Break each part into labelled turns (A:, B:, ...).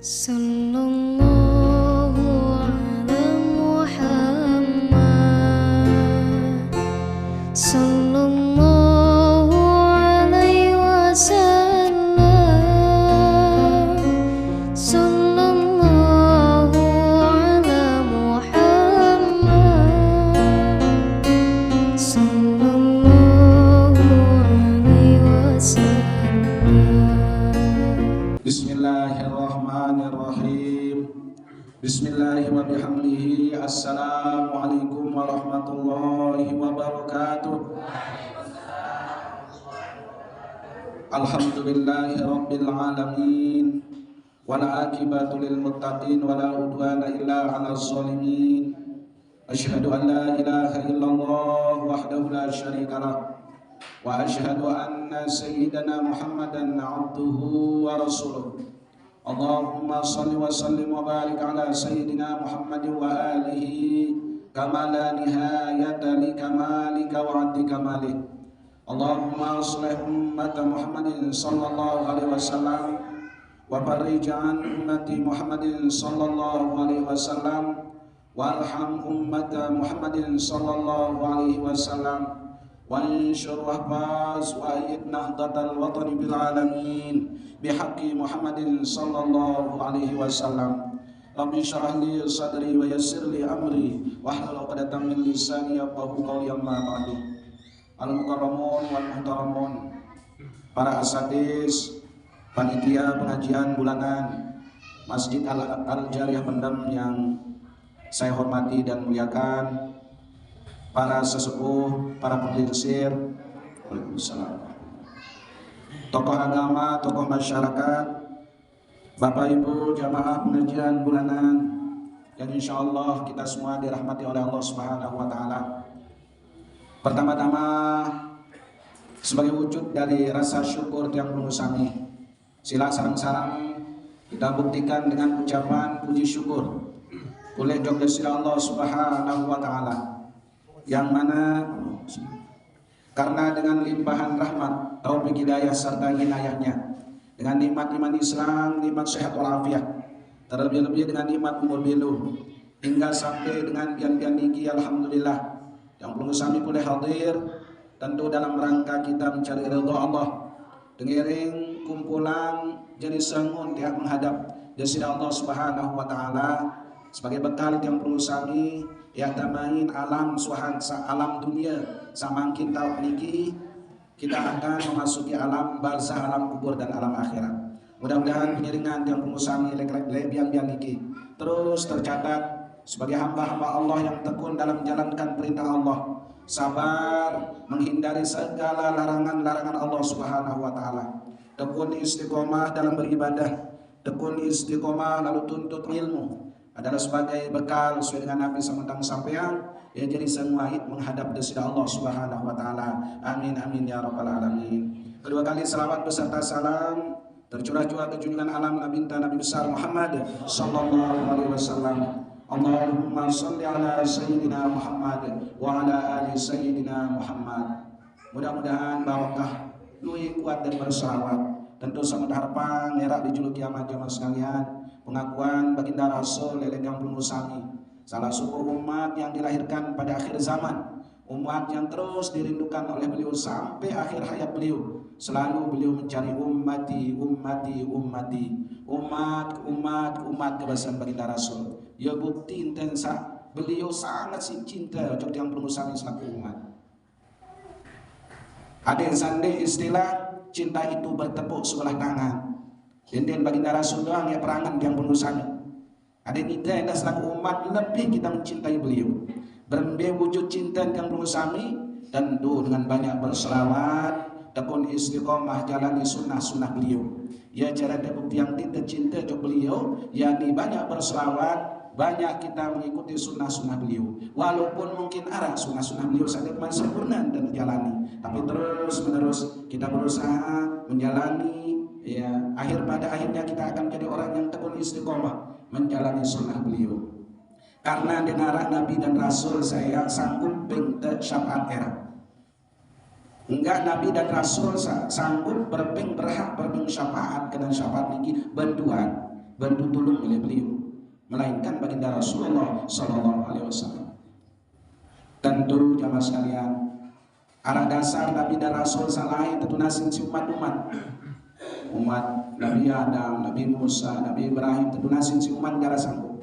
A: Sallallahu ala Muhammad, sallallahu alaihi wasallam, sallallahu ala Muhammad, sallallahu alaihi wasallam.
B: Bismillahirrahmanirrahim. Bismillahi wa bihamdihi. Assalamualaikum warahmatullahi wabarakatuh. Alhamdulillahi rabbil alamin. Wala akibatu lil muttaqin wala udwana illa 'alal zalimin. Asyhadu an la ilaha illallah wahdahu la syarikalah wa asyhadu anna sayyidana Muhammadan 'abduhu wa rasuluh. Allahumma salli wa sallim wa barik ala sayyidina Muhammad wa alihi kama la nihayata li kamalika wa 'addi kamalih. Allahumma aslih ummata Muhammadin sallallahu alaihi wasallam wa farrij an ummati Muhammadin sallallahu alaihi wasallam warham ummata Muhammadin sallallahu alaihi wasallam وانشر أحباس وأيد نهضة الوطن بالعالمين بحق محمد صلى الله عليه وسلم. رب اشرح لي صدري ويسر لي أمري واحلل عقدة من لساني يفقهوا قولي أما بعد. Al-mukarramun wal muhtaramun, para asatidz panitia pengajian bulanan Masjid Al-Jariyah Pendem yang saya hormati dan muliakan, para sesepuh, para pendidik, waalaikumsalam, tokoh agama, tokoh masyarakat, Bapak Ibu jamaah pengajian bulanan yang insya Allah kita semua dirahmati oleh Allah Subhanahu wa Ta'ala. Pertama-tama, sebagai wujud dari rasa syukur yang penuh sami, sila sarang-sarang kita buktikan dengan ucapan puji syukur oleh Jogja sila Allah Subhanahu wa Ta'ala, yang mana karena dengan limpahan rahmat, taufik hidayah serta inayahnya, dengan nikmat iman Islam, nikmat sehat walafiat, terlebih-lebih dengan nikmat umur bilu, hingga sampai dengan gian-gian niki, alhamdulillah, yang perlu kami boleh hadir tentu dalam rangka kita mencari ridha Allah, dengiring kumpulan jadi sangun tiap menghadap jasida Allah Subhanahu wa Ta'ala sebagai bekal yang perlu kami ya tamain alam suhan alam dunia samangkin tahun niki kita akan memasuki alam barzah, alam kubur dan alam akhirat. Mudah-mudahan pengiringan yang pengusaha lebihan niki terus tercatat sebagai hamba-hamba Allah yang tekun dalam menjalankan perintah Allah, sabar menghindari segala larangan-larangan Allah Subhanahu wa Ta'ala, tekun istiqomah dalam beribadah, tekun istiqomah lalu tuntut ilmu adalah sebagai bekal sesuai dengan Nabi Samantang sampean ya jadi semua menghadap desida Allah Subhanahu wa Ta'ala. Amin amin ya rabbal alamin. Kedua kali selawat beserta salam tercurah-curah ke junjungan alam Nabi besar Muhammad sallallahu alaihi wasallam. Allahumma shalli ala sayyidina Muhammad wa ala ali sayyidina Muhammad. Mudah-mudahan barokah luwih kuat dan berselawat tentu sangat harapan nerak dijuluki kiamat jamaah sekalian, pengakuan baginda Rasul lelegang sami, salah suku umat yang dilahirkan pada akhir zaman, umat yang terus dirindukan oleh beliau sampai akhir hayat beliau. Selalu beliau mencari ummati, ummati, ummati, umat kebasan baginda Rasul. Ya bukti intensa beliau sangat cinta untuk yang sami selaku umat. Ada yang sandi istilah cinta itu bertepuk sebelah tangan. Dan baginda Rasul doang ya perangan yang pengusaha. Ada kita yang selaku umat lebih kita mencintai beliau. Berwujud cinta yang pengusaha tentu dengan banyak berselawat, tekun istiqomah jalani sunnah-sunnah beliau. Ya cara bukti yang tidak cinta ke beliau, yakni banyak berselawat, banyak kita mengikuti sunnah-sunnah beliau. Walaupun mungkin arah sunnah-sunnah beliau sangat sempurna dan jalani, tapi terus menerus kita berusaha menjalani. Ya, pada akhirnya kita akan jadi orang yang tekun istiqomah menjalani sunnah beliau. Karena dengan Nabi dan Rasul saya sanggup bente syafaat era. Enggak Nabi dan Rasul sanggup berhak berbing syafaat kena syafaat niki bantuan. bantu tolong oleh beliau, melainkan baginda Rasulullah sallallahu alaihi wasallam. Tentu jamaah sekalian, arah dasar Nabi dan Rasul salahin tentu nasin si umat Nabi Adam, Nabi Musa, Nabi Ibrahim tentu nasin si umat gara sanggup.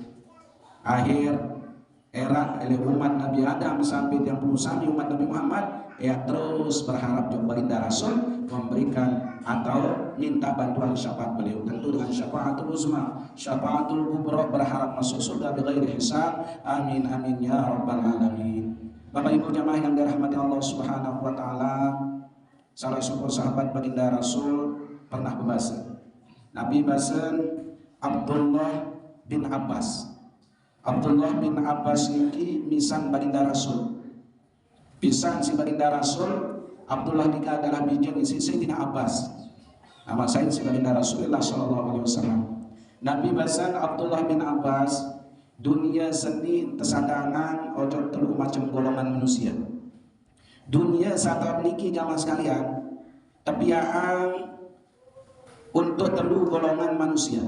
B: Akhir era oleh umat Nabi Adam sampai yang pengusaha umat Nabi Muhammad, ya terus berharap juga baginda Rasul memberikan atau minta bantuan syafaat beliau, tentu dengan syafaatul uzma, syafaatul kubra, berharap masuk surga bighairi hisab. Amin amin ya rabbal alamin. Bapak Ibu jamaah yang dirahmati Allah Subhanahu wa taala, salah syukur sahabat baginda Rasul pernah berbahasa. Nabi bahasan Abdullah bin Abbas. Abdullah bin Abbas ini misan baginda Rasul. Pisan si baginda Rasul, Abdullah nikah adalah bijak isi Sayyidina Abbas. Nama saya si baginda Rasulullah sallallahu alaihi wasallam. Nabi bahasan Abdullah bin Abbas, dunia seni tersadangan ojo telu macam golongan manusia. Dunia saat niki jamaah sekalian, tepiaan untuk telu golongan manusia.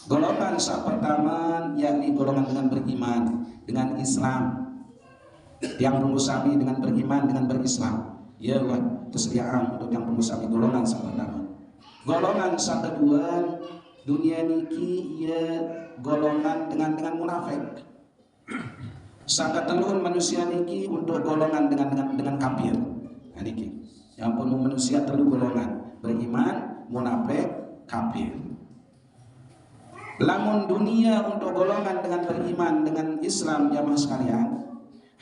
B: Golongan saat pertama yakni golongan dengan beriman, dengan Islam. Yang pengusaha dengan beriman, dengan berislam. Ya Allah, kesediaan untuk yang pengusaha golongan saat pertama. Golongan saat kedua, dunia niki ya golongan dengan munafik. Saat telun manusia niki untuk golongan dengan kafir. Nah, niki. Yang pun manusia telu golongan, beriman, munafik, kafir. Lamun dunia untuk golongan dengan beriman, dengan Islam jamaah sekalian,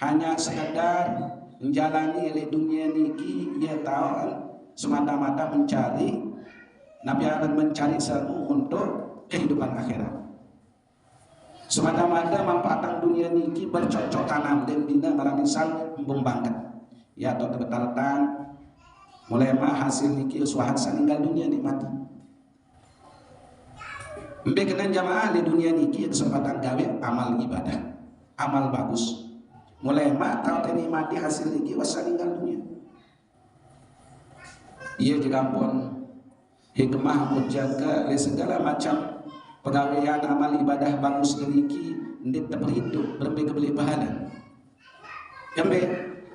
B: hanya sekedar menjalani oleh dunia niki, ia tahu semata-mata mencari Nabi Adam mencari ilmu untuk kehidupan akhirat. Semata-mata manfaatan dunia niki bercocok tanam dan dina maramisal membangkat. Ya atau tebetalatan mulai mah hasil niki uswahan saninggal dunia nikmati. Mbekena jamaah di dunia niki kesempatan gawe amal ibadah, amal bagus. Mulai mah tahu nikmati hasil niki wasaninggal dunia. Ia juga pun hikmah menjaga segala macam pegawaian amal ibadah bagus niki ndit terhidup berbeli pahala. Jambe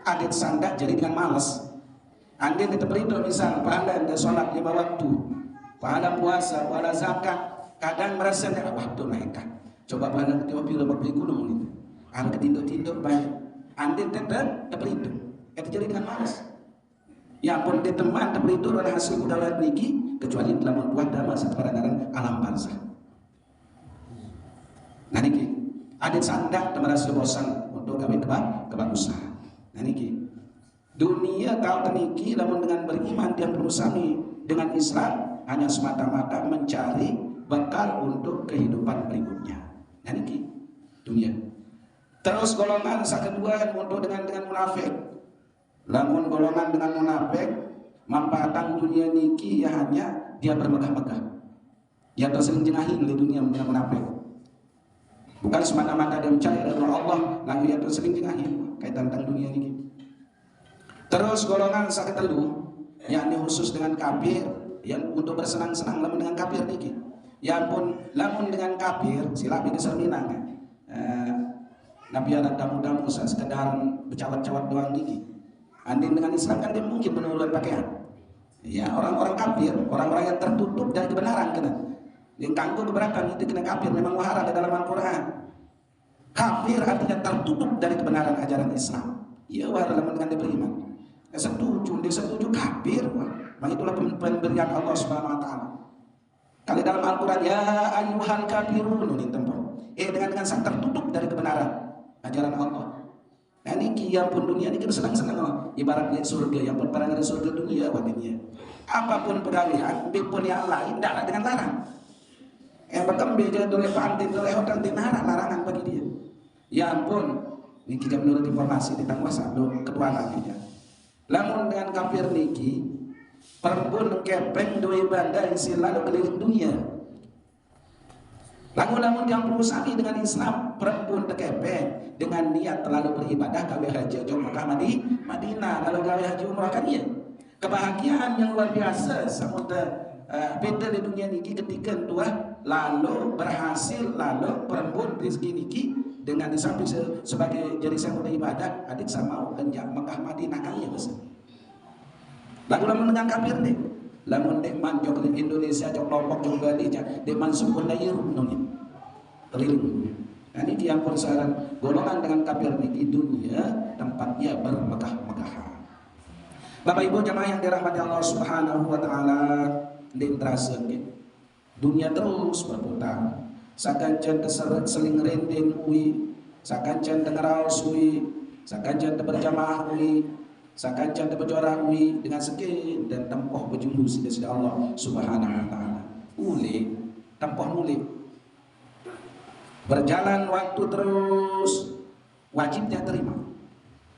B: adik sandak jadi dengan malas. Andai kita berhidup misal pahala anda sholat 5 waktu, pahala puasa, pahala zakat, kadang merasa tidak waktu mereka. Coba pahala ketika bila berbeli gunung itu, anda ketinduk-tinduk banyak. Andai tetap berhidup, itu jadi dengan malas. Ya pun di teman terberhidup oleh hasil budaya niki, kecuali telah membuat dhamma seperadaran alam barzah. Nah niki, adik sandak merasa bosan untuk kami kebagusan. Nah niki, dunia tahu teniki namun dengan beriman dia berusaha dengan Islam hanya semata-mata mencari bekal untuk kehidupan berikutnya. Nah niki dunia. Terus golongan kedua untuk dengan munafik. Namun golongan dengan munafik manfaatan dunia niki ya hanya dia bermegah-megah. Ya tersering jenahin di dunia dengan munafik. Bukan semata-mata dia mencari ridha Allah, lalu dia tersering jenahin kaitan tentang dunia niki. Terus golongan sakit telu, yakni khusus dengan kafir, yang untuk bersenang-senang lamun dengan kafir niki. Ya pun lamun dengan kafir silap ini serminang. Nabi ada tamu-tamu sekedar bercawat-cawat doang niki. Andin dengan Islam kan dia mungkin menurunkan pakaian. Ya orang-orang kafir, orang-orang yang tertutup dari kebenaran kena. Yang kanggo keberatan itu kena kafir, memang wahara di dalam Al-Quran. Kafir artinya tertutup dari kebenaran ajaran Islam. Ya wahara dengan dia beriman. Dia setuju kafir. Maka itulah pemberian Allah Subhanahu wa taala. Kali dalam Al-Qur'an ya ayyuhal kafirun ini tempat. Dengan sang tertutup dari kebenaran ajaran Allah. Nah ini yang pun dunia ini kita senang-senang ibaratnya surga yang berperang dari surga dunia wadahnya. Apapun pegawaian, pun yang lain tidak dengan larang. Yang berkembang jadi oleh pantin oleh hotel dinara larangan bagi dia. Ya ampun, ini kita menurut informasi di Tangwasa ketua nabinya. Lamun dengan kafir niki perpun kepeng dua ibadah isi lalu keliling dunia. Lamun yang berusaha dengan Islam perpun kepeng dengan niat terlalu beribadah gawe haji Mekah Madinah kalau gawe haji umrah kan iya. Kebahagiaan yang luar biasa samudra beda di dunia niki ketika tua lalu berhasil lalu perembun rezeki niki dengan disamping sebagai jadi sahur ibadat adik sama kenjak Mekah Madinah kali ya besar. Lagu lamun dengan kafir deh, lamun dek manjok di Indonesia jok Lombok jok Bali dek mansukur layar nunya keliling. Nah ini yang persaran golongan dengan kafir di dunia tempatnya bermegah-megahan. Bapak Ibu jamaah yang dirahmati Allah Subhanahu wa taala, den traseun dunia terus berputar. Sakancan terseret seling rendeng ui, sakancan tengaraos ui, sakancan berjamaah ui, sakancan berjuara ui dengan sekian dan tempoh berjulus dari Allah Subhanahu wa taala. Uli tempoh muli. Berjalan waktu terus wajibnya terima.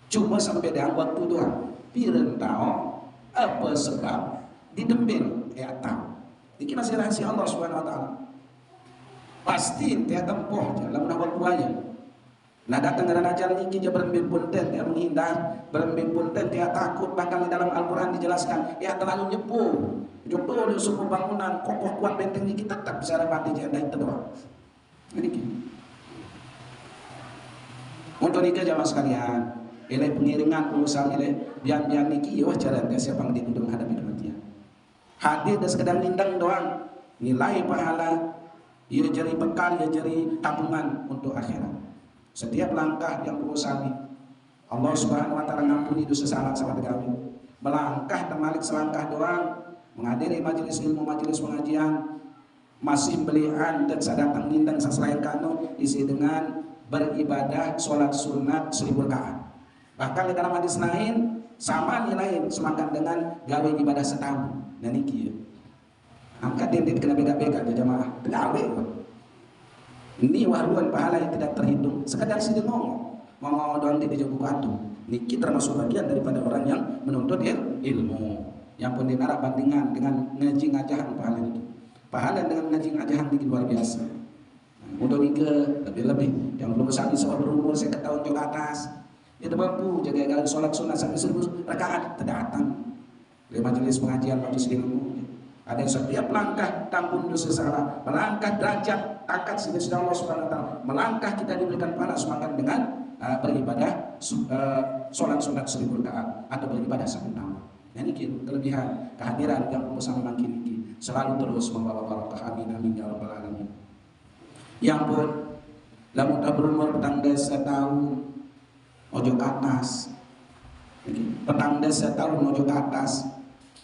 B: Cuma sampai dengan waktu doang. Piren tau apa sebab didembel ya tahu. Ini masih rahasia Allah Subhanahu wa taala. Pasti dia tempoh dalam waktu aja. Nah datang dengan ajal niki dia berembik punten dia menghindar, berembik punten dia takut, bahkan di dalam Al-Qur'an dijelaskan ya terlalu nyepuh. Jodoh di suku bangunan kokoh kuat benteng niki tetap bisa mati dia dari doang. Ini untuk nikah jamaah sekalian, ini pengiringan urusan ini biar niki ya jalan ke siapa yang untuk menghadapi kematian. Hadir dan sekedar nindang doang, nilai pahala, ia jadi bekal, ia jadi tabungan untuk akhirat. Setiap langkah yang berusaha Allah Subhanahu wa taala ngampuni dosa salah sama kami. Melangkah temalik selangkah doang, menghadiri majelis ilmu, majelis pengajian, masih belian dan sadatang nindang selain kanu isi dengan beribadah sholat sunat 1000 rakaat. Bahkan di dalam hadis lain sama nilai semakan dengan gawe ibadah setahun. Dan iki angkat dinding kena beda-beda ya jamaah. Gawe. Ini waruan pahala yang tidak terhitung. Sekadar sih ngomong doang tidak jauh batu. Niki termasuk bagian daripada orang yang menuntut ilmu. Yang pun dinarap bandingan dengan ngaji ngajahan pahala itu. Pahala dengan ngaji ngajahan ini luar biasa. Untuk nikah lebih-lebih yang belum sampai soal berumur 1 tahun ke atas itu mampu jaga sholat sunat sampai 1000 rakaat terdatang di majelis pengajian majelis ilmu. Ada yang setiap langkah tampun dosa salah, melangkah derajat angkat sini Allah Subhanahu wa taala, melangkah kita diberikan pahala semakan dengan beribadah sholat sunat 1000 rakaat atau beribadah 1 tahun. Nah ini kelebihan kehadiran yang bersama makin ini selalu terus membawa barakah. Amin amin ya rabbal alamin. Yang pun lamun tak berumur petang desa tahun ojo ke atas, petang desa tahun ojo ke atas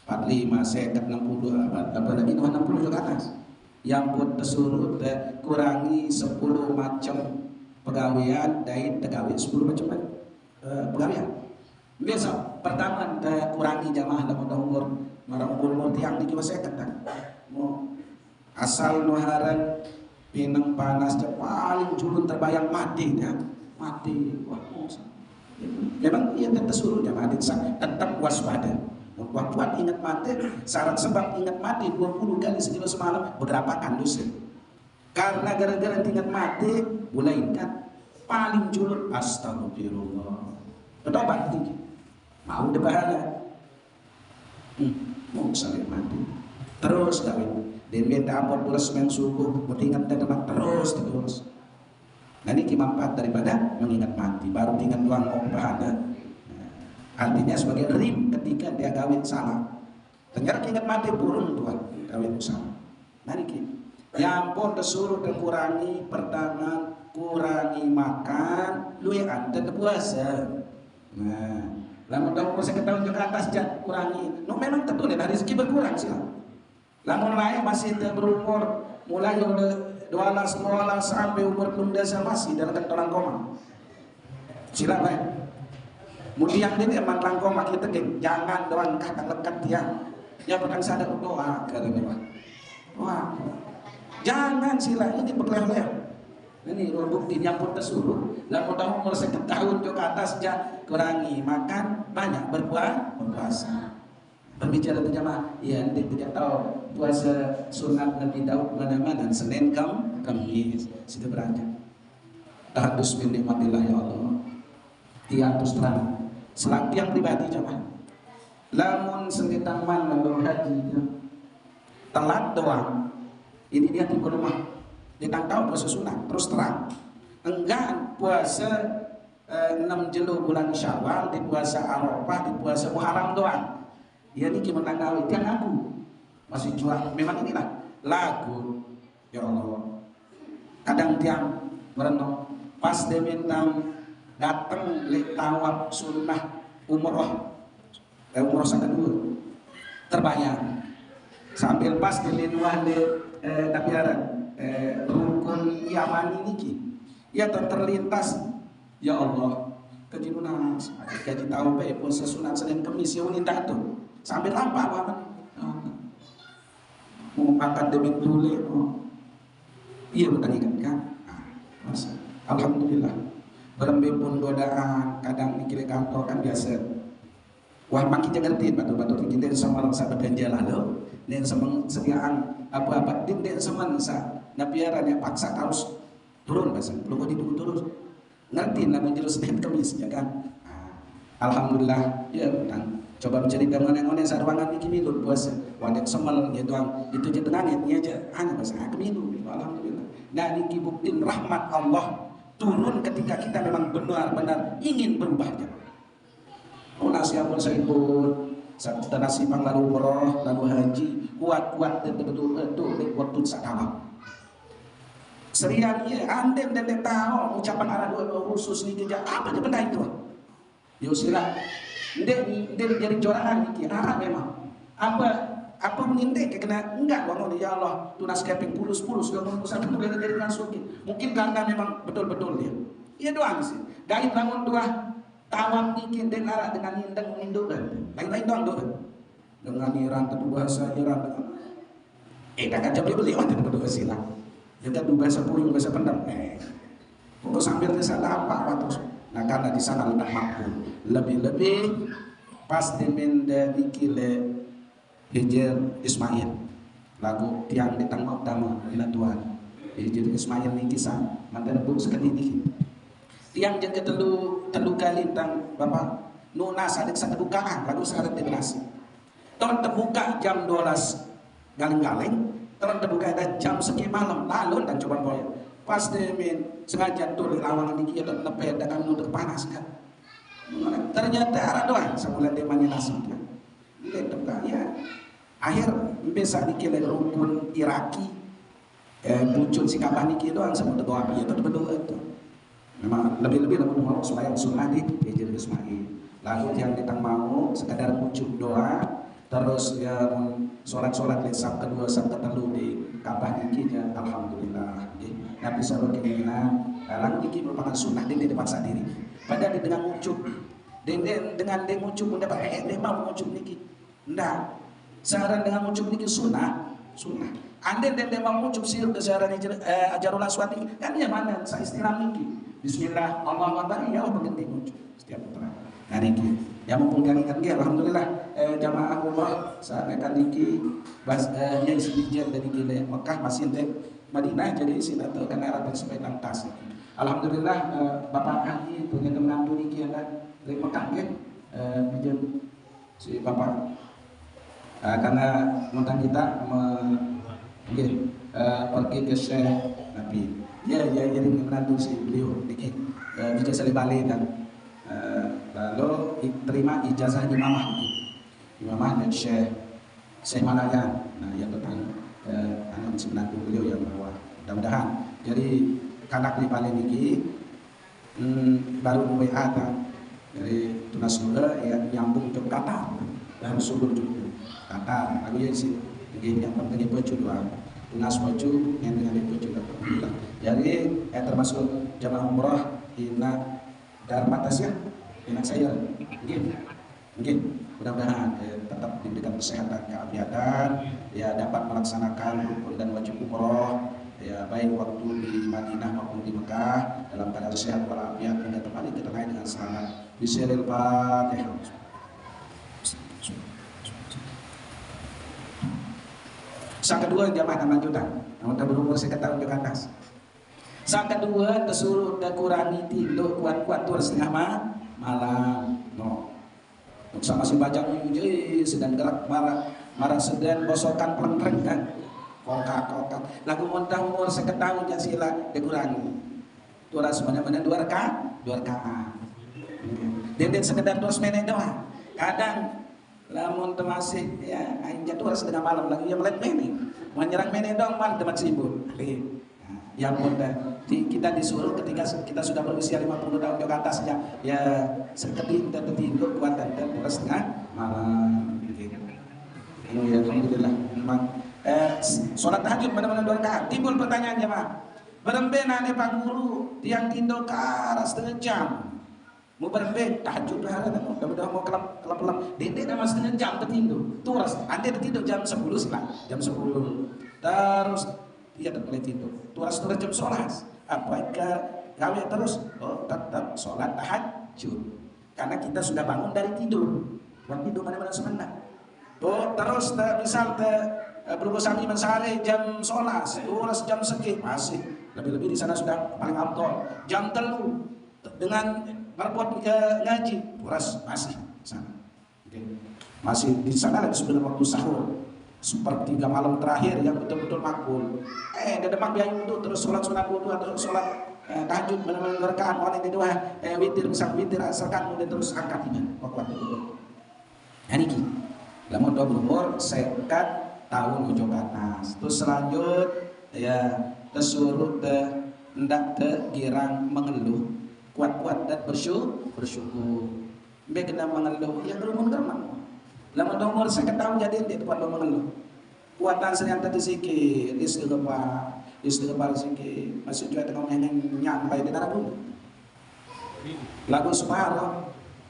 B: 45, 50, 60, apalagi 60 ojo ke atas. Yang pun tersuruh kurangi 10 macam pegawaian dari pegawai 10 macam pegawaian. Biasa pertama kurangi jamaah dalam umur umur tiang di saya kata asal nuharan pinang panas paling culun terbayang mati ya mati. Wah, memang ia tetap suruh jamaah tetap waspada. Waktu ingat mati, syarat sebab ingat mati 20 kali sejauh semalam berapa kan dosa. Karena gara-gara ingat mati, mulai ingat paling culun astagfirullah. Bertobat tinggi, mau debahannya, mau saling mati, terus kawin. Dan minta ampun pulas main suku, ingat teman terus. Nah ini manfaat daripada mengingat mati, baru ingat doang mau pahala. Artinya sebagai rim ketika dia kawin salah. Ternyata ingat mati burung tuan kawin salah. Nah ini yang pun disuruh kurangi pertama kurangi makan, luian dan puasa. Nah, lamun tahu puasa ketahuan ke atas jangan kurangi. No memang tentu dari rezeki berkurang sih. Lamun lain masih berumur mulai udah 12 sampai umur belum desa masih dalam kentoran koma. Silakan. Kemudian ini emang langkong makin tegeng, jangan doang kata lekat dia. Yang penting sadar doa karena wah, jangan sila ini berleher. Ini bukti yang pun tersuruh. Lalu tahu umur 1 tahun ke atas jangan kurangi makan banyak berpuasa. Pembicara jamaah, ya nanti tidak tahu puasa sunat Nabi Daud mana-mana Senin Kamis situ beranjak. Tahadus bin nikmatillah ya Allah. Tiatus terang. Selang tiang pribadi jamaah. Lamun sengitang man lalu haji telat doang. Ini dia tipe lemah. Dia tak tahu puasa sunat, terus terang. Enggak puasa 6 jelu bulan Syawal, di puasa Arafah, di puasa Muharram doang. Ya ini gimana tahu itu yang aku masih jual. Memang inilah lagu. Ya Allah. Kadang tiang merenung pas dia bintang datang le tawaf sunnah umroh umroh sangat dulu terbayang sambil pas di linuah di nabiaran rukun Yamani niki ya terlintas ya Allah kejinunas gaji tahu pe puasa sunat Senin Kemis ya unindah tuh sambil lampa apa mau angkat demi dulu iya bukan ikan kan masa alhamdulillah berembe pun godaan kadang mikir kantor kan biasa wah makin jangan tin batu-batu kita sama orang sahabat ganjal lalu dan sama sediaan apa-apa din dan sama sa napiaran yang paksa harus turun bahasa belum kau turun ngerti namun jelas Senin Kemis ya kan alhamdulillah ya kan coba mencari dengan sa ruangan ini minum puasa wadah semel ya doang itu je tenangnya ini aja hanya bahasa minum alhamdulillah nah ini buktiin rahmat Allah turun ketika kita memang benar-benar ingin berubahnya. Oh nasihat pun saya pun nasi pang lalu umroh lalu haji kuat-kuat dan betul-betul waktu sakala. Seriannya andem dan tahu ucapan arah dua khusus ni kerja apa je benda itu? Yo sila. Dia jadi corangan ni arah memang. Apa mengindek kena enggak bangun ya Allah tunas keping pulus-pulus sudah mengusahakan udah jadi langsung mungkin karena memang betul-betul dia iya doang sih dari bangun dua tawaf bikin dengan indeng indukan lain-lain doang doang dengan iran tebu bahasa iran kakak jam dia beli waktu berdua sila juga dua bahasa puyung bahasa pendam untuk sambil di sana apa waktu nah karena di sana letak makmur lebih-lebih pasti mendaki kile Hijir Ismail lagu tiang di tangma utama ina Tuhan Hijir Ismail ni kisah mantan buk sekali ni tiang jaga telu kali tentang bapak nuna sadik sa kedukaan lagu sekarang demokrasi tahun terbuka jam 12 galeng-galeng tahun terbuka ada jam seki malam lalu dan coba boy pas demin sengaja tuh lawangan dikit atau nepet dengan untuk panas kan ternyata arah doang sebulan dia manilasi dia lihat ya akhir bisa dikira rukun Iraki muncul si kapan niki doang sama doa itu betul itu memang lebih-lebih namun supaya sunnah di Hijir Ismail lalu yang ditang mau sekadar muncul doa terus ya sholat lesap kedua sampai telu di kapan niki ya alhamdulillah Nabi SAW keinginan lalu niki merupakan sunnah di dipaksa diri padahal dengan muncul dengan dia muncul mendapat dia mau muncul niki enggak saran dengan muncul niki sunnah anda dan memang muncul sih kesaran ajarul aswad ini kan ya mana saya istilah niki bismillah Allahu akbar ya Allah berhenti muncul setiap putra nah niki yang mumpung ingat niki alhamdulillah jamaah Allah saat akan niki yang sebijian dari gile Mekah masih teh Madinah jadi sini atau kan arah dan sampai lantas alhamdulillah bapak haji punya teman niki ada dari Mekah kan si bapak karena mantan kita pergi ke Syekh Nabi ya jadi menantu si beliau dikit bisa sekali balik dan lalu terima ijazah imamah dan Syekh Malayan nah yang tentang anak si menantu beliau yang bawa mudah-mudahan jadi kanak di balik ini baru WA dari tunas nula yang nyambung ke Qatar dan subur juga kata aku ya sih yang penting baju doang tunas baju yang dengan baju alhamdulillah jadi termasuk jamaah umrah ina darmatas ya ina saya mungkin mudah-mudahan tetap diberikan kesehatan keafiatan ya dapat melaksanakan rukun dan wajib umrah ya baik waktu di Madinah maupun di Mekah dalam keadaan sehat walafiat hingga kembali ke tanah dengan selamat bismillahirrahmanirrahim Fatihah. Sang kedua jamaah lanjutan, namun tak berumur sekitar ke atas. Sang kedua tersuruh kurangi tidur kuat-kuat tuh setengah malam. No, sama si bajang sedang gerak marah sedang bosokan pelengkreng kan. kokak lagu montah umur seketahun ya sila dikurangi turas mana-mana dua rakaat dan sekedar terus meneh doang kadang lamun masih ya aing jatuh setengah malam lagi yang lain meneh menyerang meneh dong man teman sibuk yang mudah kita disuruh ketika kita sudah berusia 50 tahun ke atas ya sekedin dan tidur kuat dan terus setengah malam ya alhamdulillah memang sholat tahajud benar-benar 2 rakaat. Timbul pertanyaan jemaah berembena nih Pak Guru tiang tidur ke arah setengah jam mau berembe tahajud lah udah mau kelap dede nama setengah jam tertidur turas anda tertidur jam 10 silah jam 10 terus dia tak boleh tidur turas jam sholat apakah gawe terus tetap sholat tahajud karena kita sudah bangun dari tidur tidur mana-mana sebentar terus misal berusaha mensare jam sholat turas jam segi masih lebih-lebih di sana sudah paling abdol jam telu dengan berbuat ngaji turas masih sana masih di sana lagi sudah waktu sahur sepertiga malam terakhir yang betul-betul makbul demak biaya wudhu terus sholat wudhu atau sholat tahajud benar-benar rakaat orang itu witir misal witir asalkan kemudian terus angkat iman kuat itu ini lamun do umur sekat tahun ujo panas terus selanjut ya tersuruh hendak girang mengeluh kuat-kuat dan bersyukur mbak kena mengeluh yang gerumun german lamun do umur sekat tahun jadi dia kuat mengeluh kuatan senjata disikir istighfar sikit masih juga tengah nyampai di tanah bumi lagu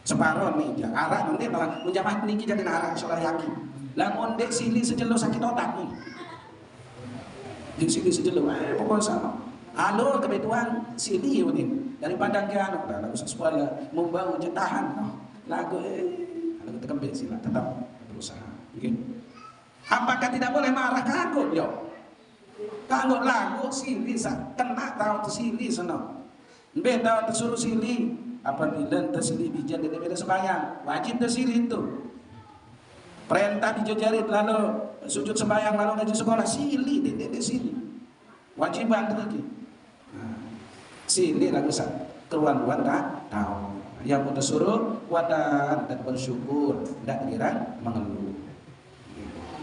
B: separuh nih arah nanti malah menjamah niki jadi arah soal yakin lamun dek sili sejelo sakit otak nih dek sili sejelo pokoknya sama alur kebetulan sili ini daripada ke anak lagu sesuatu membangun cetahan lagu lagu tekembek sila tetap berusaha apakah tidak boleh marah kagum yo kagum lagu sili kena tahu sili senang beda tersuruh sili apabila tersili bijan dari beda sembahyang wajib tersili itu perintah dijojarit lalu sujud sembahyang lalu ngaji sekolah sili dede sili wajib bantu lagi sili lagu keluar-luar tahu yang mau suruh kuatan dan bersyukur tidak kira mengeluh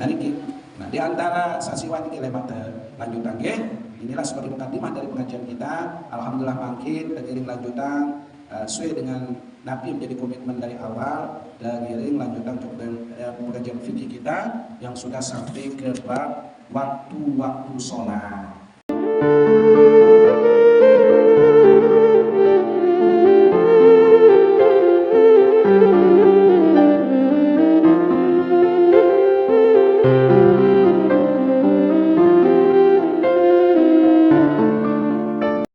B: nah di antara saksiwan ini lemat lanjutan inilah sebagai mukadimah dari pengajian kita alhamdulillah makin teriring lanjutan sesuai dengan Nabi menjadi komitmen dari awal dan iring lanjutan untuk pengajian fikih kita yang sudah sampai ke bab waktu sholat